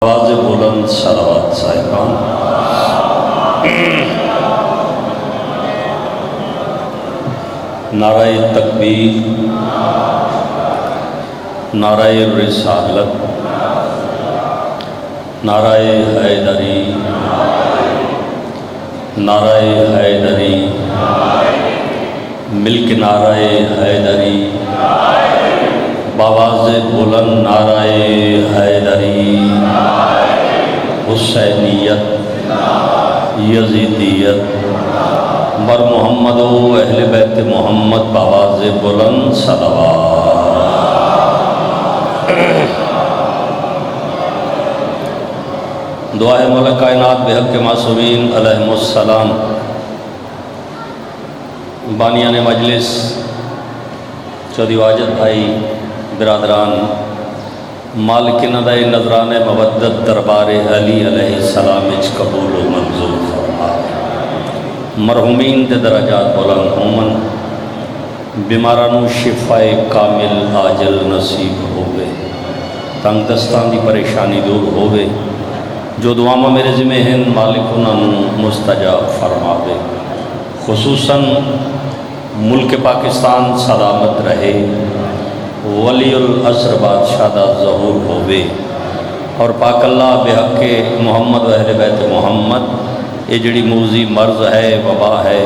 آواز بلند صلوات صاحبان نعرہ تکبیر، نعرہ رسالت، نعرہ حیدری، نعرہ حیدری، مل کے نعرہ حیدری، بآواز بلند نعرہ حیدری، حسینیت، یزیدیت، بر محمد و اہل بیت محمد، بآواز بلند صلوات۔ دعائے مولا کائنات بحق معصومین علیہم السلام۔ بانیان مجلس چودھری واجد بھائی، برادران، مالک ندائے نظران مودت دربار علی علیہ السلام اچ قبول و منظور فرما۔ مرحومین دے درجات بلند ہومن، بیمارانو شفاء کامل عاجل نصیب ہوئے، تنگ دستان دی پریشانی دور ہوئے، جو دعاواں میرے ذمہ ہیں مالک انہوں مستجاب فرماوے۔ خصوصاً ملک پاکستان سلامت رہے، ولی العصر بادشاہ دا ظہور ہوئے، اور پاک اللہ بحق محمد و اہل بیت محمد یہ جڑی موذی مرض ہے، وبا ہے،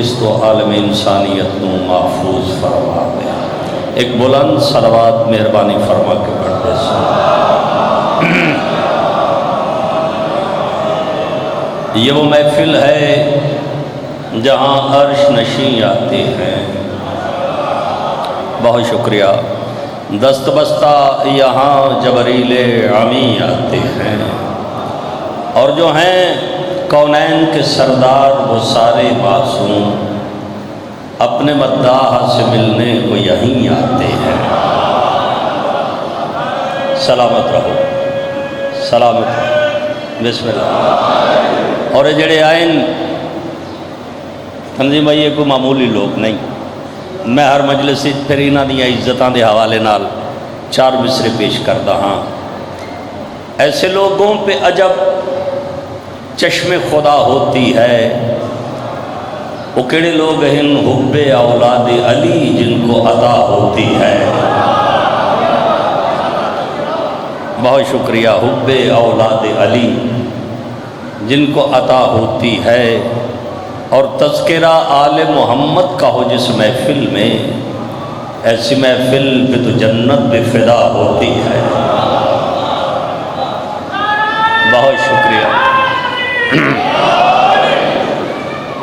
اس تو عالم انسانیت نو محفوظ فرماوے۔ ایک بلند صلوات مہربانی فرما کے پڑھتے سن۔ یہ وہ محفل ہے جہاں عرش نشیں آتے ہیں۔ بہت شکریہ۔ دست بستہ یہاں جبریل امی آتے ہیں، اور جو ہیں کونین کے سردار وہ سارے معصوم اپنے مداح سے ملنے کو یہیں آتے ہیں۔ سلامت رہو، سلامت رہو، بسم اللہ۔ اور یہ جڑے آئین تنظیم بھائی یہ کوئی معمولی لوگ نہیں، میں ہر مجلس پھر انہاں دیاں عزتاں دے حوالے نال 4 مصرے پیش کردہ ہاں۔ ایسے لوگوں پہ عجب چشم خدا ہوتی ہے، وہ کیڑے لوگ ہیں حب اولاد علی جن کو عطا ہوتی ہے۔ بہت شکریہ۔ حب اولاد علی جن کو عطا ہوتی ہے، اور تذکرہ آل محمد کا ہو جس محفل میں، ایسی محفل پہ تو جنت بے فدا ہوتی ہے۔ بہت شکریہ۔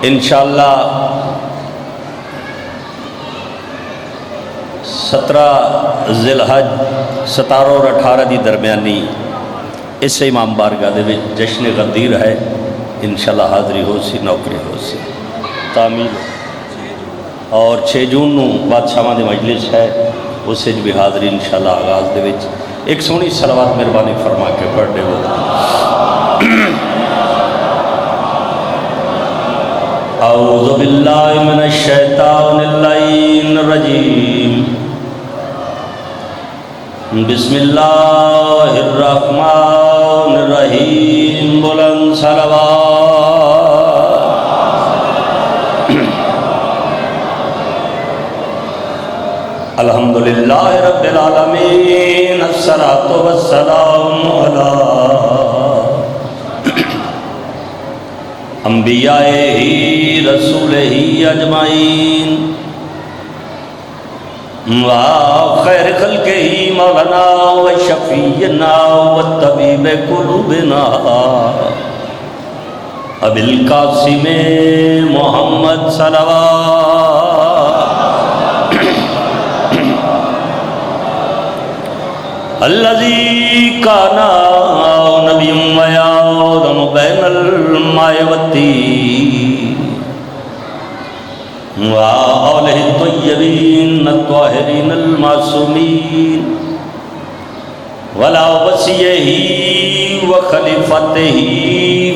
انشاءاللہ 17 ذی الحج 17 اور 18 دی درمیانی اس امام بارگاہ دے وچ جشن غدیر ہے۔ انشاءاللہ حاضری ہو سی، نوکری ہو سی، تعمیل ہو، اور 6 جون نو بادشاہاں دی مجلس ہے، اسے بھی حاضری انشاءاللہ آغاز دے وچ ایک سونی صلوات مہربانی فرما کے پڑھ دے ہو۔ اعوذ باللہ من الشیطان اللعین الرجیم، بسم اللہ الرحمن الرحیم، بلند صلوات۔ الحمدللہ رب العالمین، الصلاة والسلام علی انبیاء ہی رسول ہی اجمعین، خیر خلق ہی مولانا و شفیعنا و طبیب قلوبنا ابی القاسم محمد صلوات۔ الذی کانا نبی و آدم بین الماء والطین وآلہ الطیبین الطاہرین المعصومین ولا وصیہ و خلیفتہ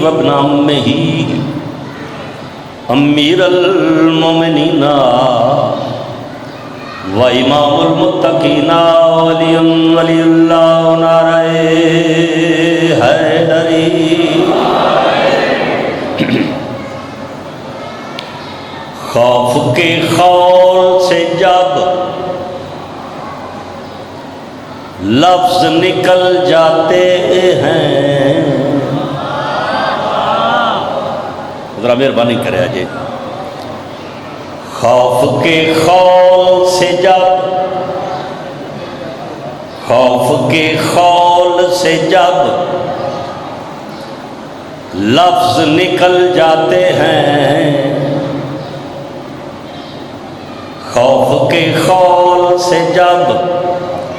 و ابن عمہ امیر المومنین و امام المتقین ولی ولی اللہ نعرہ حیدری۔ خوف کے خول سے جب لفظ نکل جاتے ہیں، ذرا مہربانی کرے آجے، خوف کے خول سے جب، خوف کے خول سے جب لفظ نکل جاتے ہیں، خوف کے خول سے جب،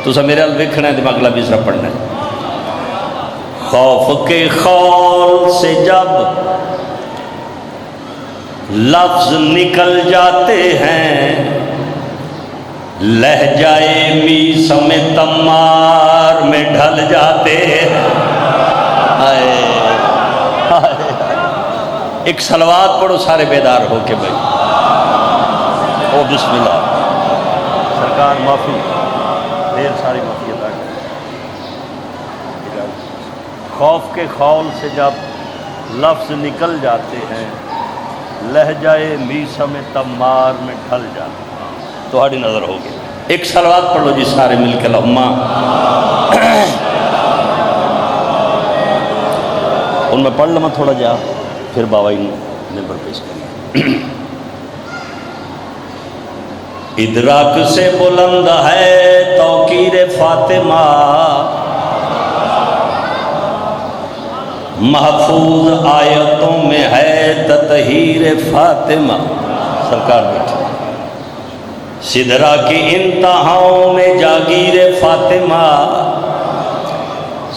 تو سب میرے حال ویکھنا ہے، دماغ اگلا بھی سرا پڑھنا ہے، خوف کے خول سے جب لفظ نکل جاتے ہیں، لہجائے میسم تمار میں ڈھل جاتے ہیں۔ ایک صلوات پڑھو سارے بیدار ہو کے بھائی، او بسم اللہ۔ سرکار معافی، دیر ساری معافی عطا کریں۔ خوف کے خول سے جب لفظ نکل جاتے ہیں، لہجائے میسم تمار میں ڈھل جاتے ہیں، تو ہاڑی نظر ہوگی۔ ایک صلوات پڑھ لو جی سارے مل کے، اللہم ان میں پڑھ لما تھوڑا جا، پھر باوائی نمبر پیش کریں۔ ادراک سے بلند ہے توقیر فاطمہ، محفوظ آیتوں میں ہے تطہیر فاطمہ۔ سرکار بیٹھے، سدرا کی انتہاؤں میں جاگیر فاطمہ،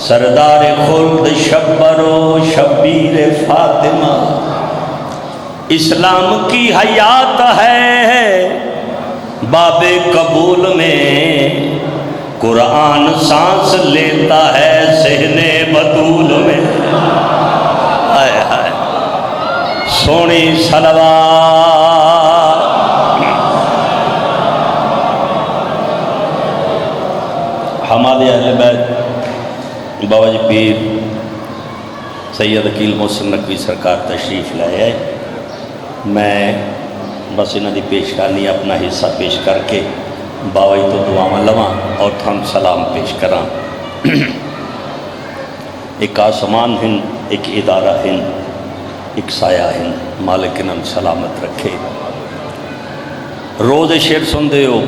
سردار خلد شبر و شبیر فاطمہ، اسلام کی حیات ہے باب قبول میں، قرآن سانس لیتا ہے صحن بطول میں۔ آئے آئے سونی صلوات۔ ہمارے اہل بیت بابا جی پیر سید عقیل محسن نقوی سرکار تشریف لائے آئے، میں بس انہاں دی پیشکانی اپنا حصہ پیش کر کے باوائی تو دعاواں لواں اور تھن سلام پیش کراں۔ ایک آسمان ہن، ایک ادارہ ہن، ایک سایہ ہن، مالک انہاں سلامت رکھے۔ روز شعر سن دے ہو،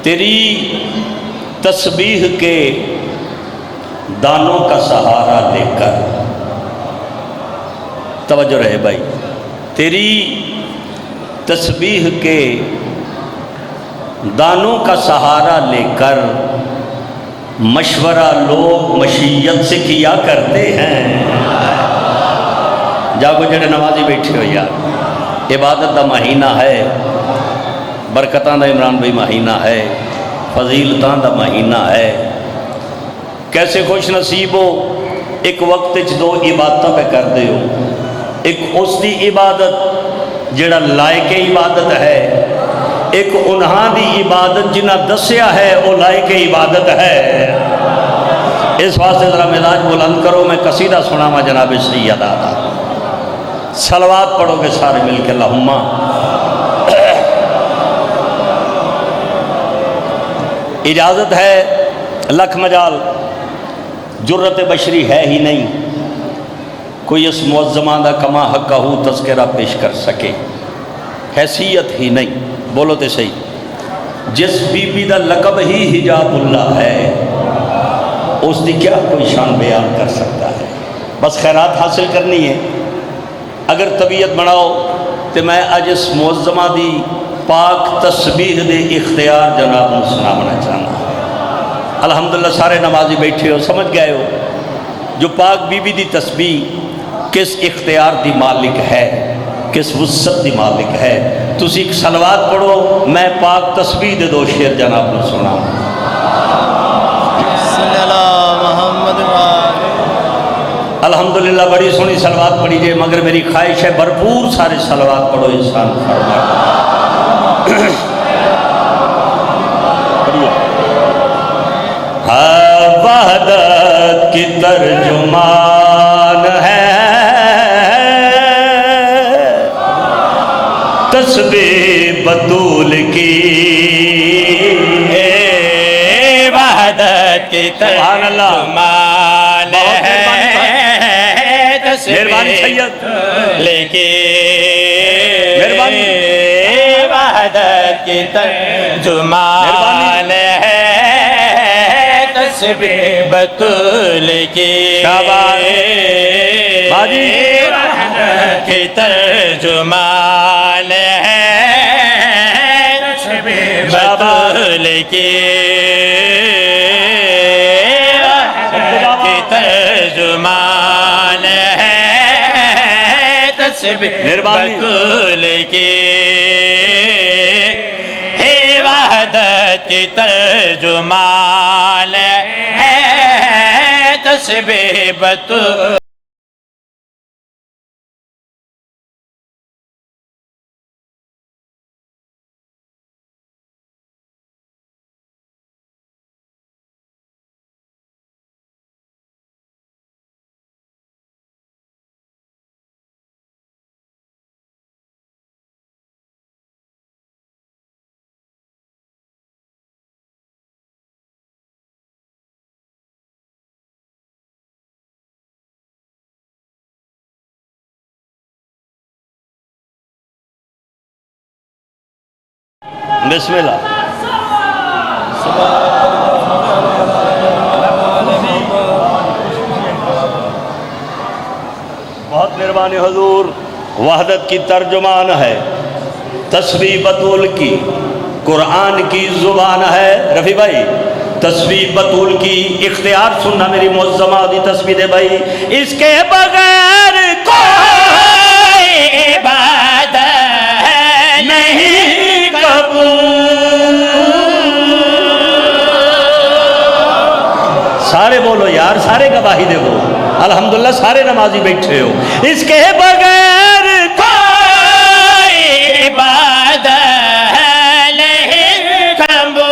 تیری تسبیح کے دانوں کا سہارا لے کر، توجہ رہے بھائی، تیری تسبیح کے دانوں کا سہارا لے کر مشورہ لوگ مشیت سے کیا کرتے ہیں۔ جاگو جڑے نمازی بیٹھے ہو یار، عبادت دا مہینہ ہے، برکتاں دا عمران بھائی مہینہ ہے، فضیلتاں دا مہینہ ہے، کیسے خوش نصیب ہو ایک وقت دو عبادتاں پہ کر دے ہو، ایک اس دی عبادت جڑا لائق عبادت ہے، ایک انہاں دی عبادت جنہ دسیا ہے وہ لائق عبادت ہے۔ اس واسطے ذرا مزاج بلند کرو، میں قصیدہ سناواں جناب سید آدھا، صلوات پڑھو گے سارے مل کے، اللہم اجازت ہے، لکھ مجال، جرت بشری ہے ہی نہیں کوئی اس معظمہ دا کما حقہ تذکرہ پیش کر سکے، حیثیت ہی نہیں، بولو تے صحیح، جس بی بی دا لقب ہی حجاب اللہ ہے، اس دی کیا کوئی شان بیان کر سکتا ہے؟ بس خیرات حاصل کرنی ہے، اگر طبیعت بناؤ تو میں اج اس معظمہ دی پاک تسبیح دے اختیار جناب نے سناونا چاہنا۔ الحمدللہ سارے نمازی بیٹھے ہو، سمجھ گئے ہو جو پاک بی بی دی تسبیح کس اختیار دی مالک ہے، کس وسعت دی مالک ہے۔ تسی ایک صلوات پڑھو، میں پاک تسبیح دے دو شعر جناب نے سنا۔ صلی اللہ محمد الحمدللہ بڑی سونی صلوات پڑھی جائے، مگر میری خواہش ہے بھرپور سارے صلوات پڑھو، انسان فرمائے وحدت کی ترجمان ہے تسبیح بطول کی وحدت کی ترجمان ہے مہربانی سید لیکن وحدت کی ترجمان ہے تسبیح بطول کی باجی وحدت کی ترجمان ہے تسبیح بطول کی وحدت کی ترجمان ہے تسبیح بطول کی وحدت کی ترجمان ہے تسبیح بطول بسم اللہ بہت مہربانی حضور وحدت کی ترجمان ہے تسبیح بطول کی قرآن کی زبان ہے رفیع بھائی تسبیح بطول کی اختیار سننا میری معظمہ دی تسبیح دے بھائی اس کے بغیر کوئی عبادت نہیں سارے بولو یار سارے گواہی دے وہ الحمدللہ سارے نمازی بیٹھے ہو اس کے بغیر کوئی عبادت نہیں قبول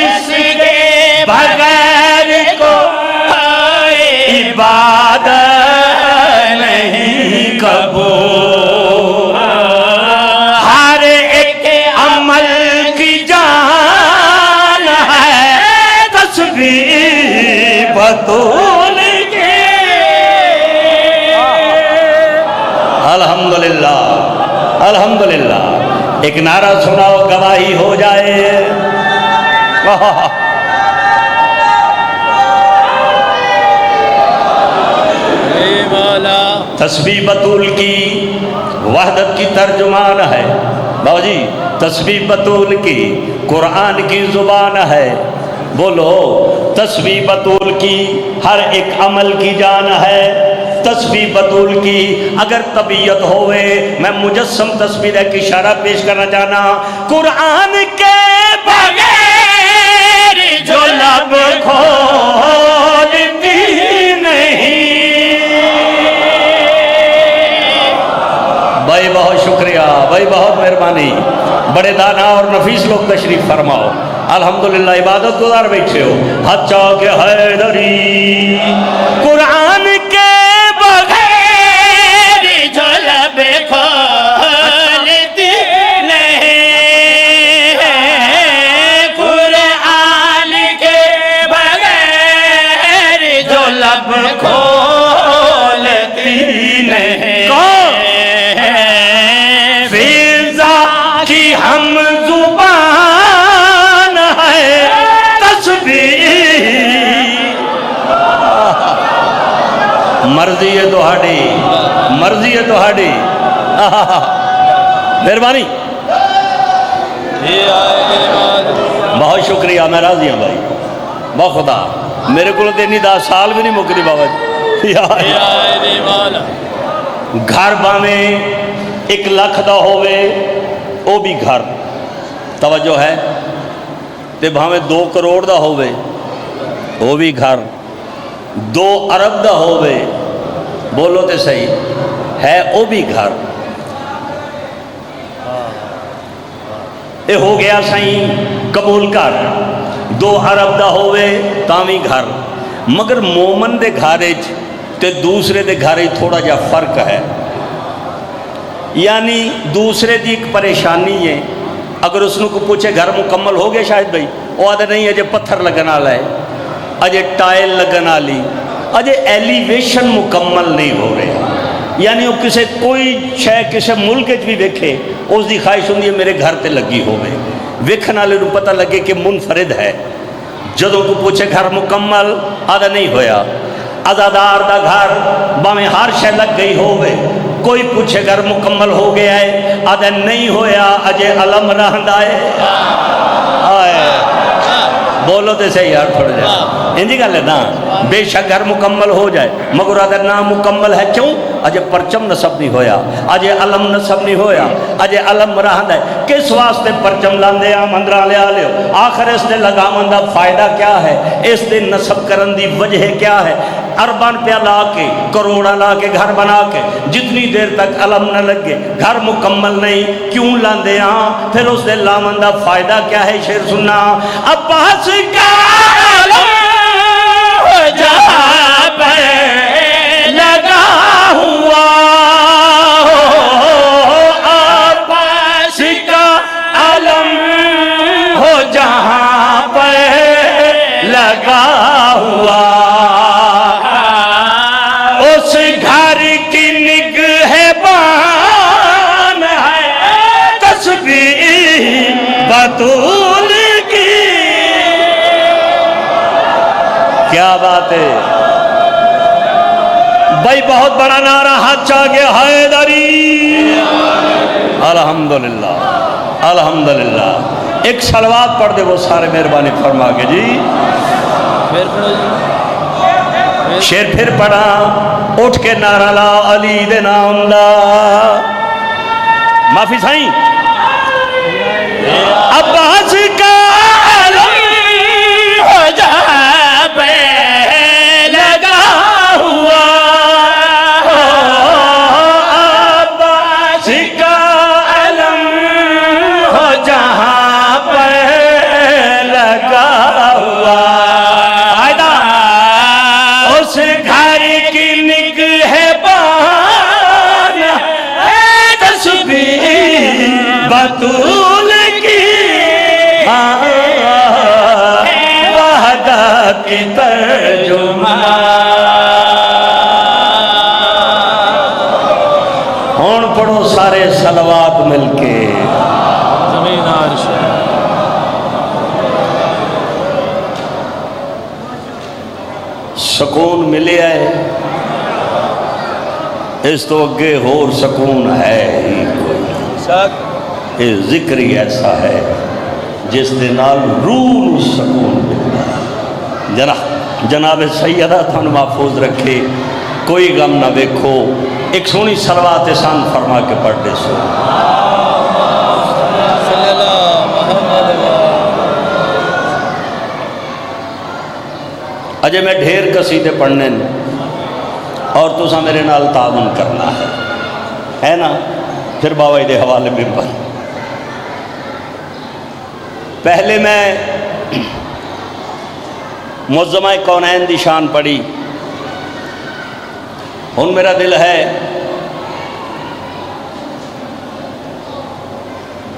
اس کے بغیر کوئی عبادت نہیں قبول ہر ایک عمل کی جان ہے تسبیح بطول کی الحمدللہ الحمدللہ ایک نعرہ سناؤ گواہی ہو جائے تسبیح بطول کی وحدت کی ترجمان ہے بابا جی تسبیح بطول کی قرآن کی زبان ہے بولو تسبیح بطول کی ہر ایک عمل کی جان ہے تسبیح بطول کی اگر طبیعت ہوئے میں مجسم تسبیح کی اشارہ پیش کرنا چاہنا قرآن کے بغیر جو لب کھولتی نہیں بھائی بہت شکریہ بھائی بہت مہربانی بڑے دانا اور نفیس لوگ تشریف فرماؤ الحمدللہ عبادت گزار بیٹھے ہو حچا کے حیدری قرآن کے بغیر جو لب کھولتی نہیں قرآن کے بغیر جو لب کھولتی نہیں فضا کی ہم زبان ہے تسبیح مرضی ہے تہاڈی مرضی ہے تہاڈی مہربانی بہت شکریہ میں راضی ہوں بھائی بہت خدا میرے کو اتنی 10 سال بھی نہیں مکتی بابا جی گھر باویں 1 لاکھ دا ہوئے وہ بھی گھر توجہ ہے تے بھاویں 2 کروڑ دا ہوئے وہ بھی گھر 2 ارب دا ہوئے بولو تے صحیح ہے وہ بھی گھر یہ ہو گیا سائیں قبول کر 2 ارب دا ہوئے تاویں گھر مگر مومن دے گھارے تے دوسرے دے گھارے تھوڑا جا فرق ہے یعنی دوسرے دی ایک پریشانی ہے اگر اس کو پوچھے گھر مکمل ہو گیا شاید بھائی وہ آدھے نہیں اجے پتھر لگنا ہے اجے ٹائل لگنا لی اجے ایلیویشن مکمل نہیں ہو رہا یعنی وہ کسے کوئی شے کسے ملک بھی ویکھے اس دی خواہش ہوندی ہے میرے گھر تے لگی ہوئے ویکھن والے نوں پتہ لگے کہ منفرد ہے جدوں کو پوچھے گھر مکمل آدھا نہیں ہویا عزادار دا گھر باویں ہر شے لگ گئی ہوئے کوئی پوچھے گھر مکمل ہو گیا ہے آدھا نہیں ہویا اجے علم رہندا ہے آئے بولو تے صحیح یار تھوڑا جائے انجی گل ہے نا بے شک گھر مکمل ہو جائے مگر اگر نہ مکمل ہے کیوں اجے پرچم نصب نہیں ہویا اجے علم نصب نہیں ہویا اجے علم رہند ہے کس واسطے پرچم لاندے آ مندرہ لیا لیو آخر اس نے لگامن دا فائدہ کیا ہے اس نے نصب کرن دی وجہ کیا ہے اربان پہ لا کے کروڑا لا کے گھر بنا کے جتنی دیر تک علم نہ لگے گھر مکمل نہیں کیوں لاندے ہاں پھر اس نے لامن دا فائدہ کیا ہے شیر سننا عباس کا علم جہاں پر لگا ہوا عباس کا علم ہو جہاں پر لگا ہوا اس گھر کی نگہبان ہے تسبیح بطول کی کیا بات ہے بھائی بہت بڑا نعرہ ہاتھ چاہ گیا حیدری الحمدللہ الحمدللہ ایک صلوات پڑھ دے وہ سارے مہربانی فرما کے جی شیر پھر پڑھا اٹھ کے نعرہ لا علی دے نام دا معافی سائیں عباس کا علم ہو جہاں پہ لگا ہوا عباس کا علم ہو جہاں پہ لگا ہوا اس گھر کی نگہبان ہے تسبیح بطول کی وحدت کی ترجمان ہون پڑھو سارے صلوات مل کے زمین عرش سکون ملے ہے اس تو اگے ہور سکون ہے ہی کوئی یہ ذکر ہی ایسا ہے جس دے نال روح سکون ملتا جناب سیدہ تھن محفوظ رکھے کوئی غم نہ دیکھو ایک سونی صلوات احسان فرما کے پڑھ دے سو اجے میں ڈھیر قصیدے پڑھنے اور تسا میرے نال تعاون کرنا ہے نا پھر بابا دے حوالے میں پڑھ پہلے میں معظمہ کونین دی شان پڑھی ہن میرا دل ہے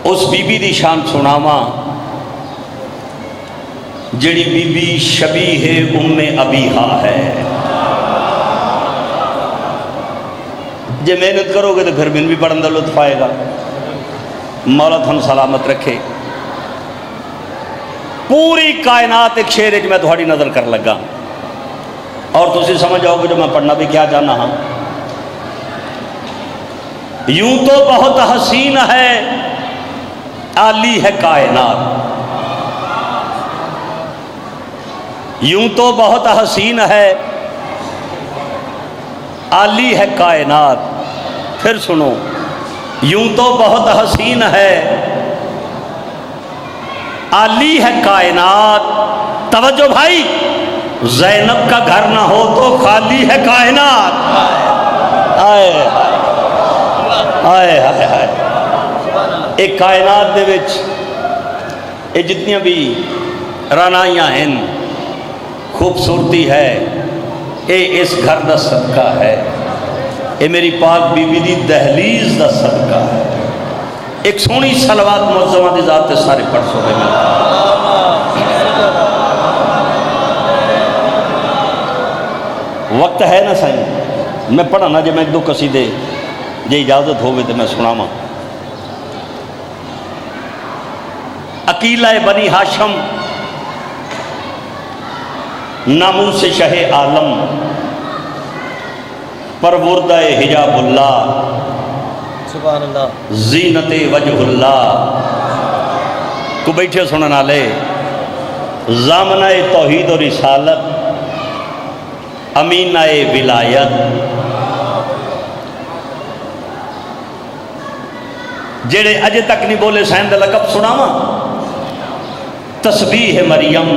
اس بی بی دی شان سناواں جڑی بی بی شبیہ ام ابیہا ہے جے محنت کرو گے تو پھر من بھی پڑھن دا لطف آئے گا مولا تھن سلامت رکھے پوری کائنات ایک شعر میں تھوڑی نظر کر لگا اور تسی سمجھ آؤ گے جو میں پڑھنا بھی کیا جانا ہاں یوں تو بہت حسین ہے عالی ہے کائنات یوں تو بہت حسین ہے عالی ہے کائنات پھر سنو یوں تو بہت حسین ہے عالی ہے کائنات توجہ بھائی زینب کا گھر نہ ہو تو خالی ہے کائنات آئے آئے آئے آئے ایک کائنات دے وچ یہ جتنی بھی رانائیاں ہیں خوبصورتی ہے اے اس گھر دا صدقہ ہے، اے میری پاک بی بی دی دہلیز دا صدقہ ہے۔ ایک سونی صلوات معظمہ دی ذات تے سارے پڑھ سو گئے ملتا وقت ہے نا سائیں میں پڑھا نا جب میں ایک دو قصیدے جے اجازت ہوئے تو میں سنا ماں۔ عقیلہ بنی ہاشم ناموس شہ عالم پروردہ حجاب اللہ سبحان اللہ زینت وجہ اللہ کو بیٹھے سننا لے زامنہ توحید و رسالت امینہ ولایت جڑے اجے تک نہیں بولے سائن دے لقب سناواں تسبیح مریم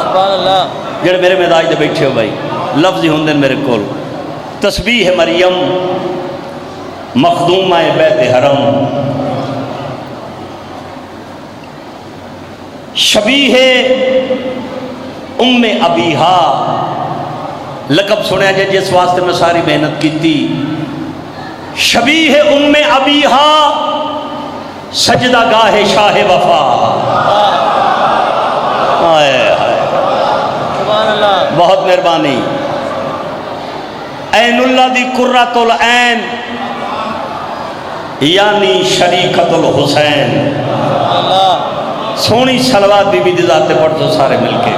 سبحان اللہ جڑے میرے مزاج دے بیٹھے ہو بھائی لفظ ہی ہوندے میرے کول تسبیح مریم مخدومہ بیت حرم شبیہ ام ابیہا لقب سنیا جائے جس واسطے میں ساری محنت کی تھی شبیہ ام ابیہا سجدہ گاہ شاہ وفا آئے سبحان اللہ بہت مہربانی عین اللہ دی قرۃ العین یعنی شریکت الحسین اللہ سونی صلوات بی بی دی ذات پڑھ دو سارے مل کے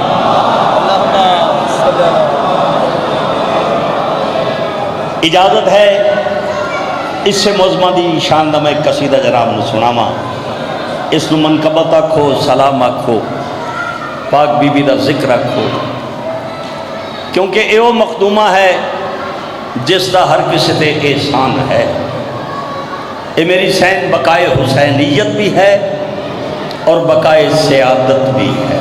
اجازت ہے اس سے موزمہ دی شاندہ میں ایک قصیدہ جناب نے سناما اس نو منقبت آکھو سلام آکھو پاک بی بی دا ذکر آکھو کیونکہ ایو مخدومہ ہے جس دا ہر کسی تے احسان ہے اے میری سین بقائے حسینیت بھی ہے اور بقائے سیادت بھی ہے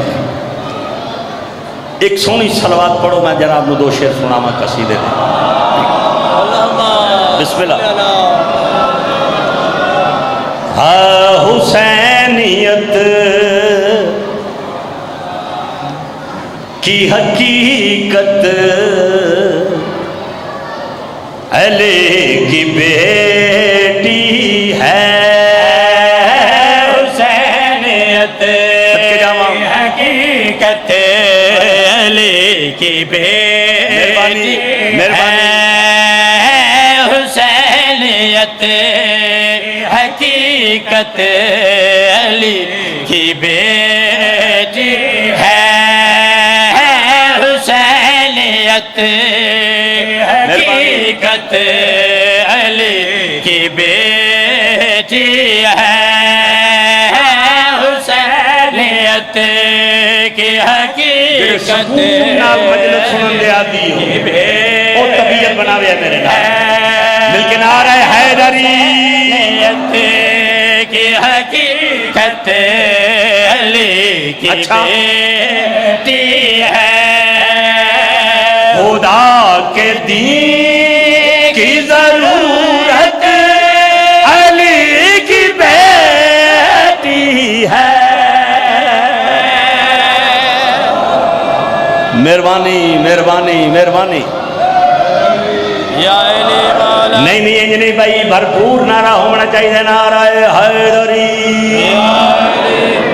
ایک سونی صلوات پڑھو میں جناب نو دو شعر سناما قصیدے دے بسم اللہ حسینیت کی حقیقت علی کی بیٹی ہے حسینیت حقیقت علی کی بیٹی حسینیت حقیقت علی کی بیٹی ہے حسینیت حقیقت علی کی بیٹی ہے حسینیت کی حقیقت مجلس سنن دے آدی ہو اور طبیعت بناوے ہے میرے نام ملکہ نعرہ حیدری کی حقیقت علی کی بیٹی ہے خدا کے دین کی ضرورت علی کی بیٹی ہے مہربانی مہربانی مہربانی یا علی مولا نہیں نہیں بھائی بھرپور نعرہ ہونا چاہیے نعرہ حیدری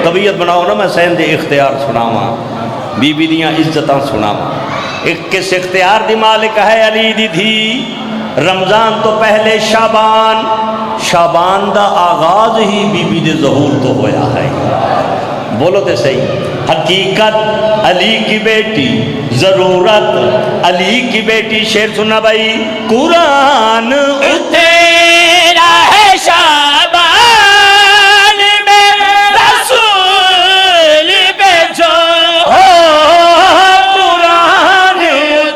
طبیعت بناؤ نا میں سین دے اختیار سناواں بی بی دیاں عزتاں سناواں ایک کس اختیار دی مالک ہے علی دی دھی رمضان تو پہلے شابان دا آغاز ہی بی بی دے ظہور تو ہویا ہے بولو تے صحیح حقیقت علی کی بیٹی ضرورت علی کی بیٹی شعر سننا بھائی قرآن تیرا ہے شعبان میں رسول بھیجو قرآن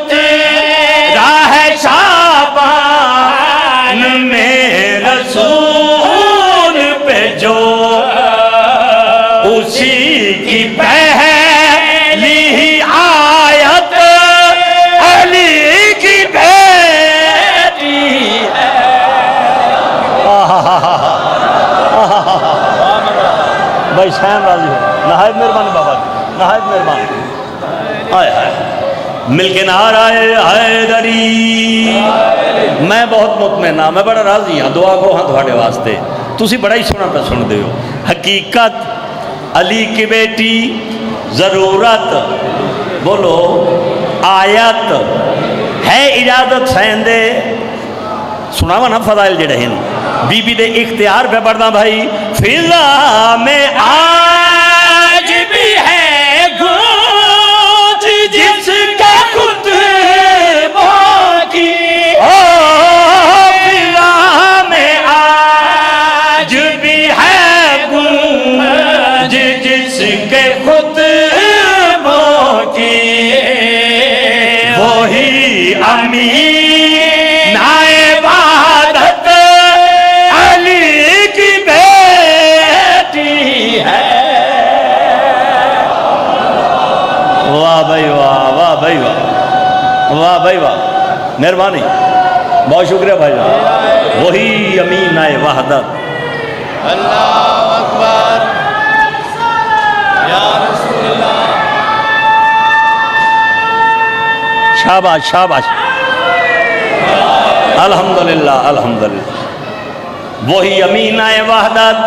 تیرا ہے شعبان میں رسول بھیجو اسی کی پہلی آیت علی کی بیٹی ہے آئے ہائے مل کے نعرہ حیدری میں بہت مطمئن ہاں میں بڑا راضی ہاں دعا کو ہاں تھوڑے واسطے تسی بڑا ہی سونا پہ سن دے ہو حقیقت علی کی بیٹی ضرورت بولو آیت ہے اجازت سیندے سناوا نا فضائل جڑے ہیں بی بی دے اختیار پہ پڑھنا بھائی فضا میں آج بھی ہے گونج جس کے خطبوں کی فضا میں آج بھی ہے گونج جس کے خطبوں کی وہی امین عبادت علی کی بیٹی ہے واہ بھائی واہ واہ بھائی واہ واہ بھائی واہ مہربانی بہت شکریہ بھائی جان وہی امین وحدت اللہ اکبر یا رسول اللہ شاباش شاباش الحمدللہ الحمدللہ وہی امین وحدت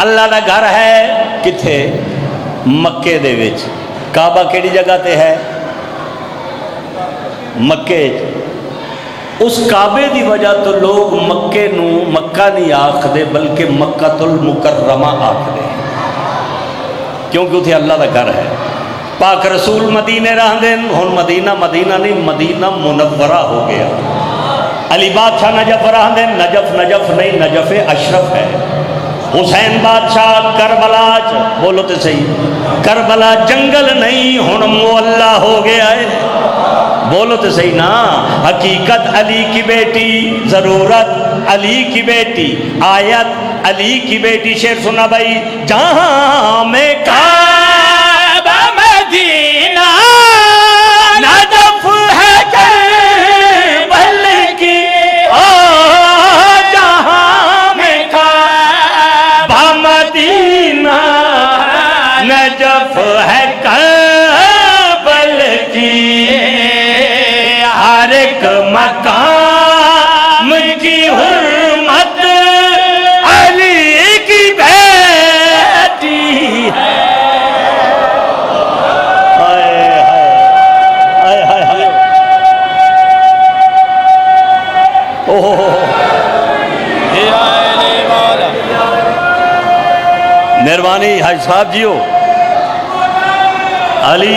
اللہ دا گھر ہے کتھے مکے دے وچ کعبہ کیڑی جگہ تے ہے مکے اس کعبے دی وجہ تو لوگ مکے نو مکہ نہیں آکھ دے بلکہ مکہ المکرمہ آکھ دے کیونکہ اتھے اللہ دا گھر ہے پاک رسول مدینے رہ دین ہن مدینہ مدینہ نہیں مدینہ منورہ ہو گیا علی بادشاہ نجف رہ دین نجف نجف نہیں نجف اشرف ہے حسین بادشاہ کربلا بولو تے صحیح کربلا جنگل نہیں ہن مولا ہو گیا ہے بولو تو صحیح نا حقیقت علی کی بیٹی ضرورت علی کی بیٹی آیت علی کی بیٹی شعر سنا بھائی جہاں میں کعبہ مدینہ نجف ہے کربل کی جہاں میں کعبہ مدینہ نجف ہے کربل کی ہر ایک مقام کی حرمت علی کی بیٹی ہے مہربانی حاج صاحب جیو علی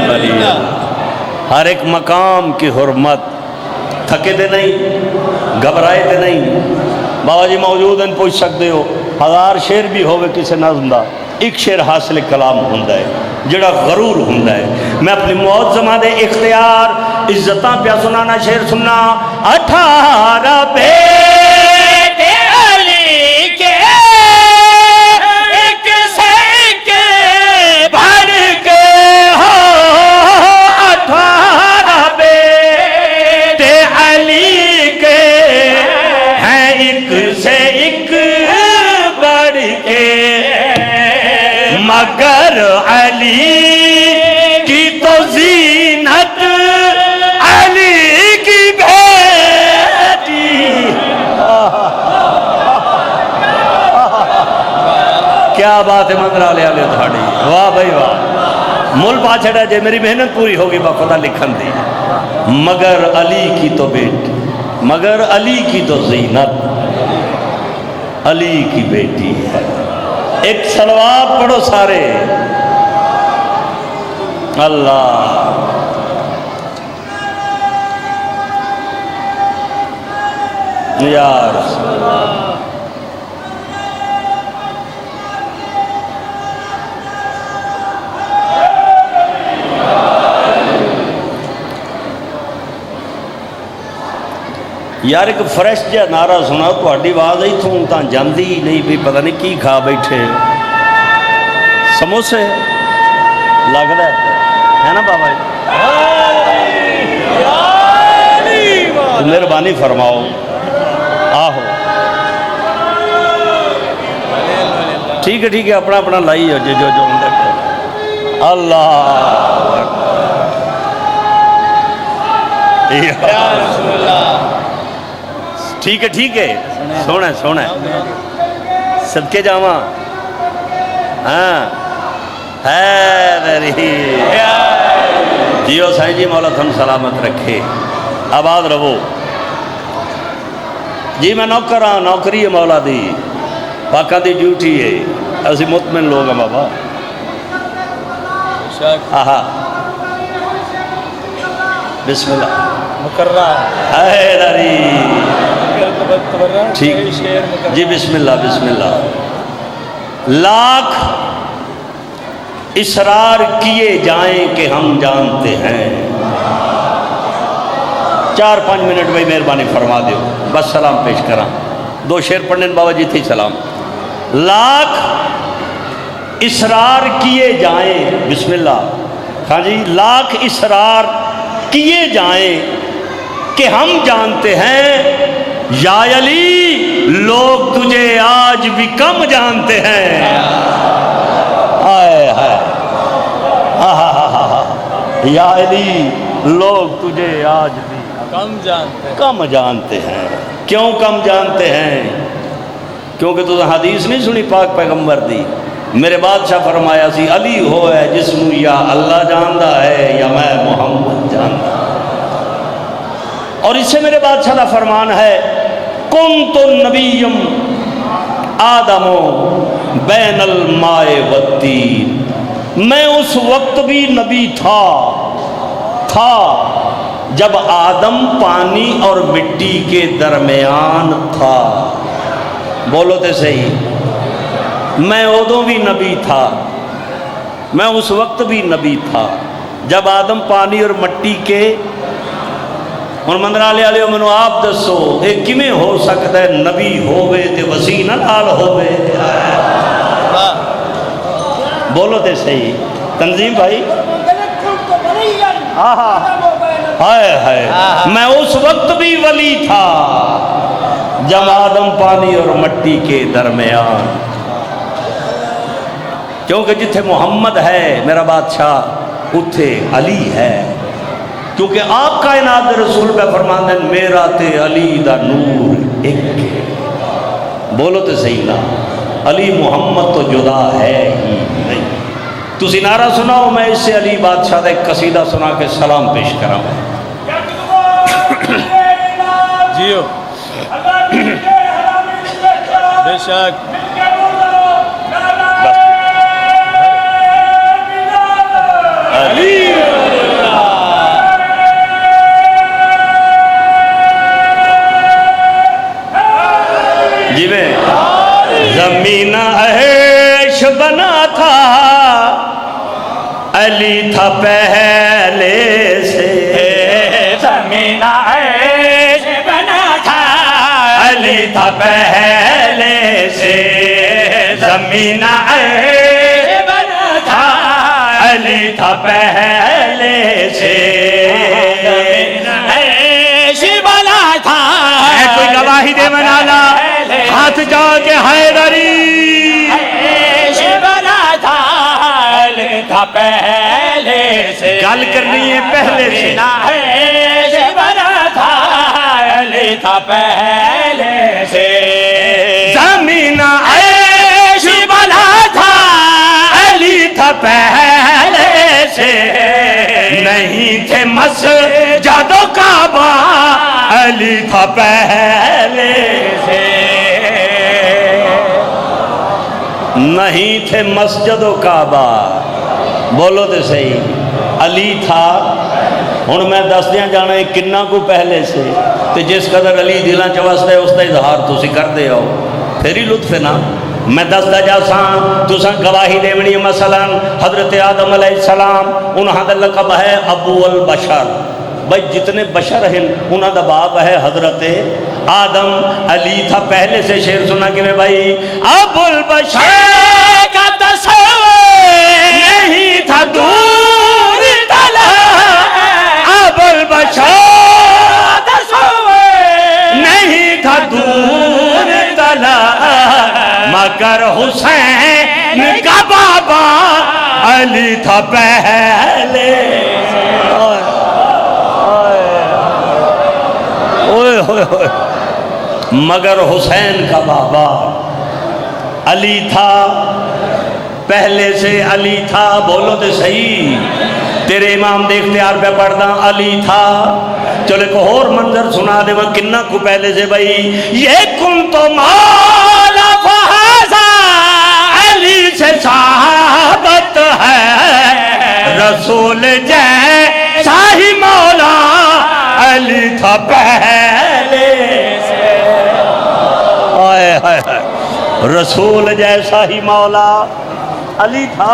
علی ہر ایک مقام کی حرمت تھکے دے نہیں گھبرائے دے نہیں بابا جی موجود ہیں پوچھ سکتے ہو ہزار شعر بھی ہوئے کسی نظم دا ایک شعر حاصل کلام ہوندہ ہے جڑا غرور ہوندہ ہے میں اپنی موت زمان دے اختیار عزتاں پیا سنانا شعر سننا 18 بیٹے علی کے ایک سے کے بھر کے ہو 18 بیٹے علی کے ہیں ایک سے ایک بڑھ کے مگر علی کی تو زینت علی کی بیٹی کیا بات ہے مندرہ لے آلے دھاڑی واہ بھائی واہ مل پاچھڑا جے میری محنت پوری ہوگی با خدا لکھن دی مگر علی کی تو بیٹی مگر علی کی تو زینت علی کی بیٹی ہے ایک سلوات پڑھو سارے اللہ یا رسول اللہ یار ایک فریش جا نعرہ سنا تو اڈی آواز ہی تھوں تاں جاندی نہیں بھی پتہ نہیں کی کھا بیٹھے سموسے لگ رہا ہے نا بابا جی مہربانی فرماؤ آہو ٹھیک ہے اپنا اپنا لائی ہو جو جو دیکھو اللہ یا رسول اللہ. ٹھیک ہے سونا ہے صدقے جاواں ہاں ہے میری جیو سائیں جی مولا تھن سلامت رکھے آباد رہو جی میں نوکر ہاں نوکری ہے مولا دی پاکاں دی ڈیوٹی ہے اسی مطمئن لوگ ہیں بابا آہا بسم اللہ مکرہ اے داری ٹھیک جی بسم اللہ لاکھ اصرار کیے جائیں کہ ہم جانتے ہیں 4-5 منٹ بھائی مہربانی فرما دیو بس سلام پیش کراں 2 شعر پڑھنے بابا جی تھی سلام لاکھ اصرار کیے جائیں بسم اللہ ہاں جی لاکھ اصرار کیے جائیں کہ ہم جانتے ہیں یا علی لوگ تجھے آج بھی کم جانتے ہیں آئے یا علی لوگ تجھے آج بھی کم جانتے ہیں کیوں کم جانتے ہیں کیونکہ تو حدیث نہیں سنی پاک پیغمبر دی میرے بادشاہ فرمایا سی علی ہو ہے جس نو یا اللہ جاندہ ہے یا میں محمد جاندہ اور اس سے میرے بادشاہ کا فرمان ہے کنت نبیم آدم بین الماء والتین میں اس وقت بھی نبی تھا جب آدم پانی اور مٹی کے درمیان تھا بولو تے صحیح میں ادوں بھی نبی تھا میں اس وقت بھی نبی تھا جب آدم پانی اور مٹی کے اور مندرالے والے منو آپ دسو یہ کیویں ہو سکتا ہے نبی ہووے تے وسیع نہ نال ہووے بولو تے صحیح تنظیم بھائی میں اس وقت بھی ولی تھا جب آدم پانی اور مٹی کے درمیان کیونکہ جتھے محمد ہے میرا بادشاہ اتھے علی ہے کیونکہ آپ کائنات رسول پہ فرماتے ہیں میرا تے علی دا نور ایک ہے بولو تے صحیح نا علی محمد تو جدا ہے ہی نہیں تسی نعرہ سناؤ میں اس سے علی بادشاہ دا ایک قصیدہ سنا کے سلام پیش کراؤں جیو بے شک علی جی میں زمین عیش بنا تھا علی تھا پہلے سے زمین عیش بنا تھا علی تھا پہلے سے زمین عیش بنا تھا علی تھا پہلے سے عیش بنا تھا کوئی گواہی دے منالا ہاتھ جا کے حیدری عیش بنا تھا علی تھا پہلے سے گل کرنی ہے پہلے سے عیش بنا تھا علی تھا پہلے سے زمین عیش بنا تھا علی تھا پہلے سے نہیں تھے مسجد و کعبہ علی تھا پہلے سے نہیں تھے مسجد و کعبہ بولو تو صحیح علی تھا ہن میں دس دیا جانا ہے کنہ کو پہلے سے تے جس قدر علی دلاں چ وسدا ہے اس دا اظہار تسی کردے ہو پھر ہی لطف ہے نا میں دسدا جا ساں تساں گواہی دیونی مثلا حضرت آدم علیہ السلام انہاں دا لقب ہے ابو البشر بھائی جتنے بشر ہیں انہاں دا باپ ہے حضرت آدم علی تھا پہلے سے شعر سنا کہ میں بھائی ابو البشر کا تصور نہیں تھا دور تلا ابو البشر نہیں تھا دور تلا مگر حسین کا بابا علی تھا پہلے مگر حسین کا بابا علی تھا پہلے سے، علی تھا، بولو تو صحیح، تیرے امام دیکھتے آر پہ پڑھنا علی تھا۔ چلو ایک اور منظر سنا دے میں کنہ کو پہلے سے بھائی، یہ کن تو مولا فہذا علی سے ثابت ہے، رسول جیسا ہی مولا علی تھا پہلے سے، آئے آئے رسول جیسا ہی مولا علی تھا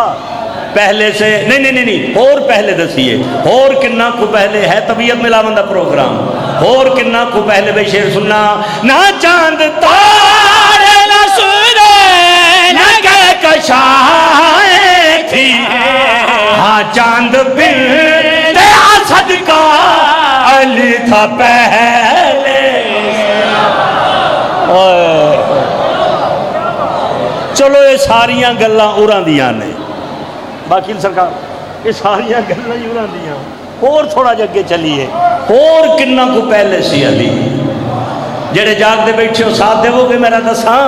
پہلے سے، نہیں اور پہلے دسیے، اور کنہ کو پہلے ہے طبیعت ملا بندہ پروگرام، اور کنہ کو پہلے بھئی شیر سننا، نہ چاند تارے نہ سورے نہ کہکشائیں تھی، ہاں چاند بنت اسد کا علی تھا پہلے، چلو یہ ساریاں گلاں اُراں دیاں نے، باقی سرکار یہ ساریاں گلاں ہی اُراں دیاں، اور تھوڑا جگہ چلیے، اور کنہ کو پہلے سی علی جڑے جاگ دے بیٹھے ہو ساتھ دے وہ کہ میرا دساں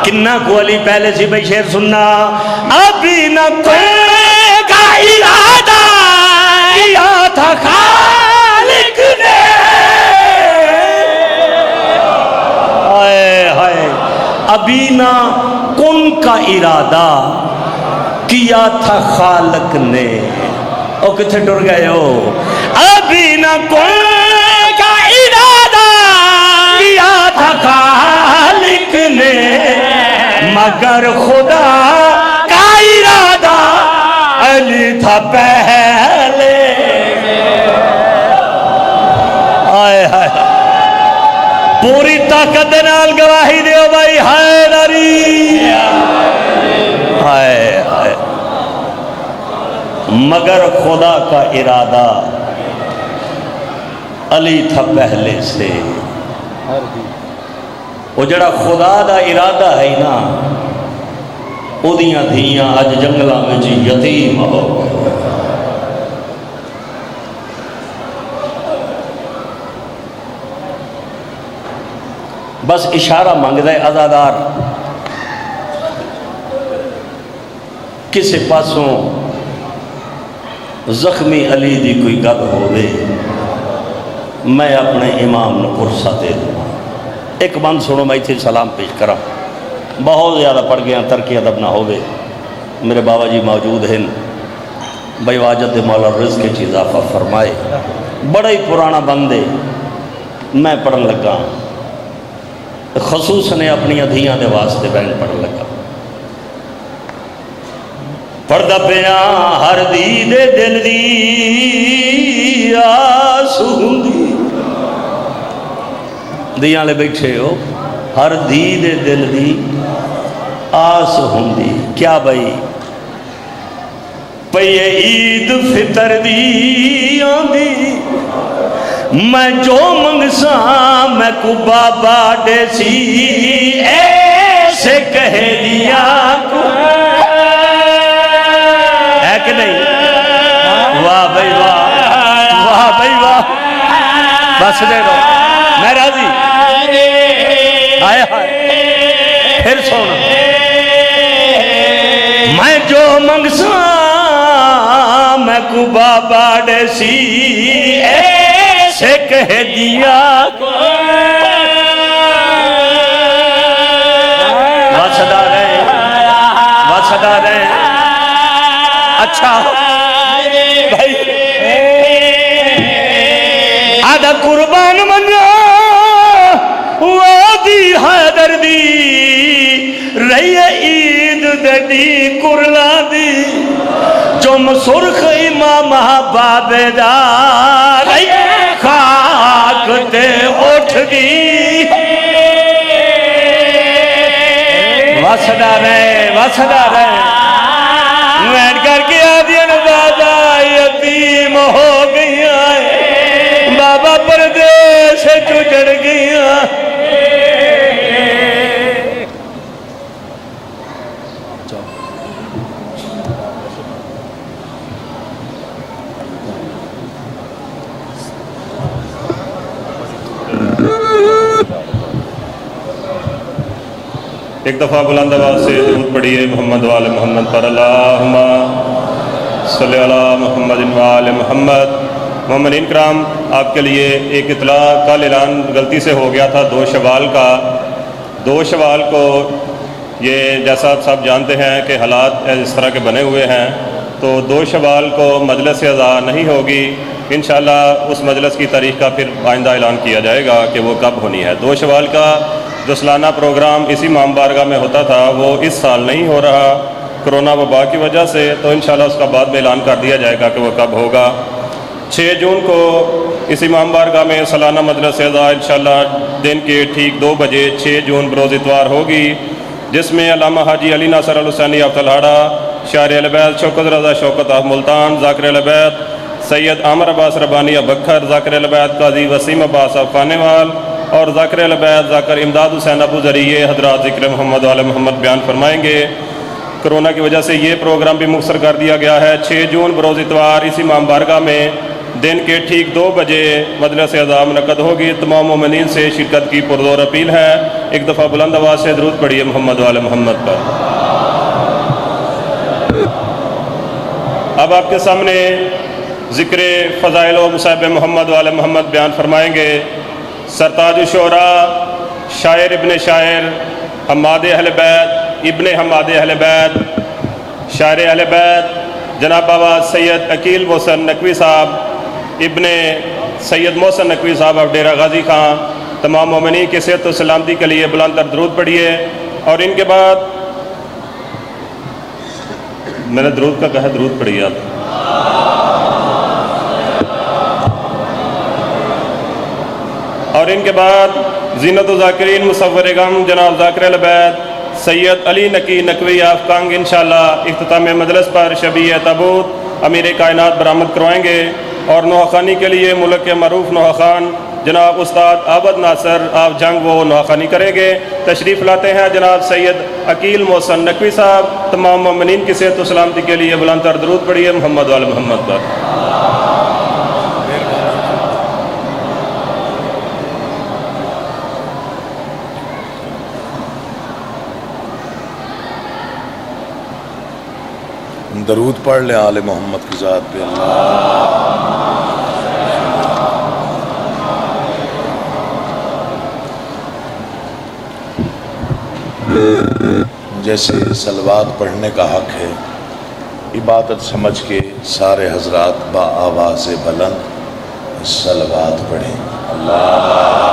کنہ کو علی پہلے سی بھئی شیر سننا، ابھی نہ کوئی کا ارادہ کیا تھا خالق نے، ہائے ہائے ابھی نہ کن کا ارادہ کیا تھا خالق نے، او کتھے ٹر گئے ہو، ابھی نہ کن کا ارادہ کیا تھا خالق نے، مگر خدا کا ارادہ علی تھا پہلے، آئے آئے پوری طاقت نال گواہی دیو بھائی حیدری، ہائے ہائے مگر خدا کا ارادہ علی تھا پہلے سے، وہ جڑا خدا دا ارادہ ہے نا او دیاں دھیاں اج جنگلاں وچ یتیم ہو گئے، بس اشارہ مانگدا ہے عزادار کسے پاسوں زخمی علی دی کوئی گل ہوئے میں اپنے امام نے پرسہ دے دوں، ایک بند سنو میں تھے سلام پیش کرا، بہت زیادہ پڑھ گیا ترک ادب نہ ہوئے، میرے بابا جی موجود ہیں، بھائی واجد مولا رزق کی اضافہ فرمائے، بڑا ہی پرانا بندے میں پڑھن لگا، خصوصاً اپنی ادھیاں دے واسطے بین پڑھن لگا، پردہ پیاں ہر دی دے دل دی آس ہوندی، دیاں لے بیٹھے ہو، ہر دی دے دل دی آس ہوندی، کیا بھائی پئیے عید فطر دی آندی، میں جو منگساں میں کو بابا دے سی، ایسے کہہ دیا کو ہے کہ نہیں، واہ بھائی واہ، واہ بھائی واہ، بس دے دو میں راضی، آئے آئے پھر سونا، میں جو منگساں میں کو بابا دے سی، ایسے کہہ دیا کو واسدہ رہے، واسدہ رہے، اچھا بھائی آدھا قربان منو وہ دی حیدر دی رہی عید دی کرلا دی، جو مسرخ امام بابے دا رہی خاک تے اٹھ دی، واسدہ رہے، واسدہ رہے، میں کر کے آدھین بابا یتیم ہو گیا ہے، بابا پردیس چڑ گیا، ایک دفعہ بلند آواز سے درود پڑھیے محمد وآل محمد پر، اللہم صلی علی محمد وآل محمد۔ مومنین کرام، آپ کے لیے ایک اطلاع، کل اعلان غلطی سے ہو گیا تھا 2 شوال کا۔ 2 شوال کو یہ جیسا آپ سب جانتے ہیں کہ حالات اس طرح کے بنے ہوئے ہیں، تو 2 شوال کو مجلس اعزا نہیں ہوگی۔ انشاءاللہ اس مجلس کی تاریخ کا پھر آئندہ اعلان کیا جائے گا کہ وہ کب ہونی ہے۔ 2 شوال کا جو سالانہ پروگرام اسی امام بارگاہ میں ہوتا تھا وہ اس سال نہیں ہو رہا کرونا وبا کی وجہ سے، تو انشاءاللہ اس کا بعد میں اعلان کر دیا جائے گا کہ وہ کب ہوگا۔ 6 جون کو اس امام بارگاہ میں سالانہ مجلس اعزا انشاءاللہ دن کے ٹھیک 2 بجے 6 جون بروز اتوار ہوگی، جس میں علامہ حاجی علی ناصر الحسینی افضلہاڑا، شاعر اہل بیت شوکت رضا شوکت آف ملتان، ذاکر اہل بیت سید عامر عباس ربانی بکھر، ذاکر اہل بیت قاضی وسیم عباس آف خانیوال اور ذاکر اہل بیت ذاکر امداد حسین ابو ذریعہ حضرات ذکر محمد وآل محمد بیان فرمائیں گے۔ کرونا کی وجہ سے یہ پروگرام بھی مختصر کر دیا گیا ہے۔ 6 جون بروز اتوار اس امام بارگاہ میں دن کے ٹھیک 2 بجے مجلس اعزا منعقد ہوگی۔ تمام مومنین سے شرکت کی پرزور اپیل ہے۔ ایک دفعہ بلند آواز سے درود پڑھیے محمد وآل محمد پر۔ اب آپ کے سامنے ذکر فضائل و مصائب محمد وآل محمد بیان فرمائیں گے سرتاج الشعراء، شاعر ابن شاعر، حماد اہل بیت ابن حماد اہل بیت، شاعر اہل بیت جناب بابا سید عقیل محسن نقوی صاحب ابن سید محسن نقوی صاحب اور ڈیرہ غازی خان، تمام مومنین کی صحت و سلامتی کے لیے بلند تر درود پڑھیے۔ اور ان کے بعد میں نے درود کا کہا، درود پڑھیے آپ۔ اور ان کے بعد زینت الذاکرین مصور غم جناب ذاکر اہل بیت سید علی نقی نقوی آف کنگ انشاءاللہ اختتام مجلس پر شبیہ تابوت امیر کائنات برآمد کروائیں گے۔ اور نوحہ خوانی کے لیے ملک کے معروف نوحہ خوان جناب استاد عابد ناصر آف جنگ وہ نوحہ خوانی کریں گے۔ تشریف لاتے ہیں جناب سید عقیل محسن نقوی صاحب۔ تمام مومنین کی صحت و سلامتی کے لیے بلند تر درود پڑھیے محمد وآل محمد پر۔ درود پڑھ لیں آل محمد کی ذات پہ۔ اللہ جیسے صلوات پڑھنے کا حق ہے، عبادت سمجھ کے سارے حضرات با آواز بلند صلوات پڑھیں۔ اللہ